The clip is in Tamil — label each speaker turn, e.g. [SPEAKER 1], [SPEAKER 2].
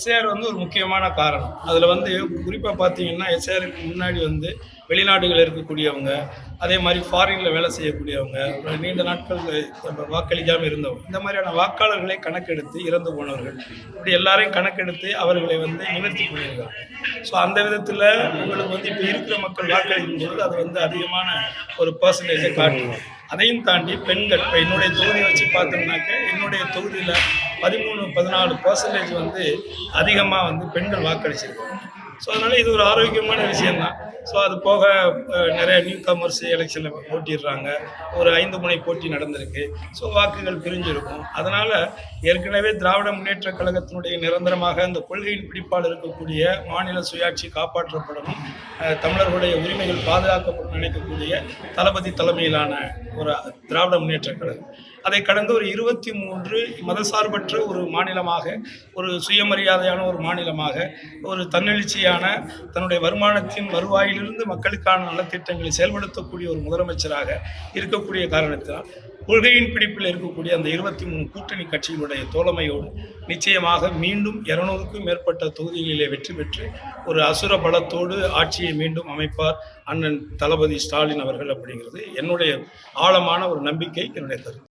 [SPEAKER 1] எஸ்ஏஆர் வந்து ஒரு முக்கியமான காரணம். அதில் வந்து குறிப்பாக பார்த்தீங்கன்னா, எஸ்ஏஆருக்கு முன்னாடி வந்து வெளிநாடுகளில் இருக்கக்கூடியவங்க, அதே மாதிரி ஃபாரினில் வேலை செய்யக்கூடியவங்க, நீண்ட நாட்கள் வாக்களிக்காமல் இருந்தவங்க, இந்த மாதிரியான வாக்காளர்களை கணக்கெடுத்து இறந்து போனவர்கள், இப்படி எல்லாரையும் கணக்கெடுத்து அவர்களை வந்து நிவர்த்தி பண்ணியிருக்காங்க. ஸோ அந்த விதத்தில் உங்களுக்கு வந்து இப்போ இருக்கிற மக்கள் வாக்களிக்கும் பொழுது அது வந்து அதிகமான ஒரு பர்சன்டேஜை காட்டும். அதையும் தாண்டி பெண்கள், இப்போ என்னுடைய தொகுதியை வச்சு பார்த்தோம்னாக்க, என்னுடைய தொகுதியில் 13-14% வந்து அதிகமாக வந்து பெண்கள் வாக்களிச்சிருக்காங்க. ஸோ அதனால் இது ஒரு ஆரோக்கியமான விஷயம்தான். ஸோ அது போக நிறைய நியூ கமர்ஸ் எலெக்ஷனில் போட்டிடுறாங்க. ஒரு 5 முனை போட்டி நடந்திருக்கு. ஸோ வாக்குகள் பிரிஞ்சிருக்கும். அதனால் ஏற்கனவே திராவிட முன்னேற்றக் கழகத்தினுடைய நிரந்தரமாக அந்த கொள்கையின் பிடிப்பால் இருக்கக்கூடிய மாநில சுயாட்சி காப்பாற்றப்படணும், தமிழர்களுடைய உரிமைகள் பாதுகாக்கப்படும் நினைக்கக்கூடிய தளபதி தலைமையிலான ஒரு திராவிட முன்னேற்றக் கழகம் அதை கடந்த ஒரு 23 மதசார்பற்ற ஒரு மாநிலமாக, ஒரு சுயமரியாதையான ஒரு மாநிலமாக, ஒரு தன்னெழுச்சியான தன்னுடைய வருமானத்தின் வருவாயிலிருந்து மக்களுக்கான நலத்திட்டங்களை செயல்படுத்தக்கூடிய ஒரு முதலமைச்சராக இருக்கக்கூடிய காரணத்தினால் கொள்கையின் பிடிப்பில் இருக்கக்கூடிய அந்த 23 கூட்டணி கட்சிகளுடைய தோழமையோடு நிச்சயமாக மீண்டும் 200க்கும் மேற்பட்ட தொகுதிகளிலே வெற்றி பெற்று ஒரு அசுர பலத்தோடு ஆட்சியை மீண்டும் அமைப்பார் அண்ணன் தளபதி ஸ்டாலின் அவர்கள் அப்படிங்கிறது என்னுடைய ஆழமான ஒரு நம்பிக்கை, என்னுடைய கருத்து.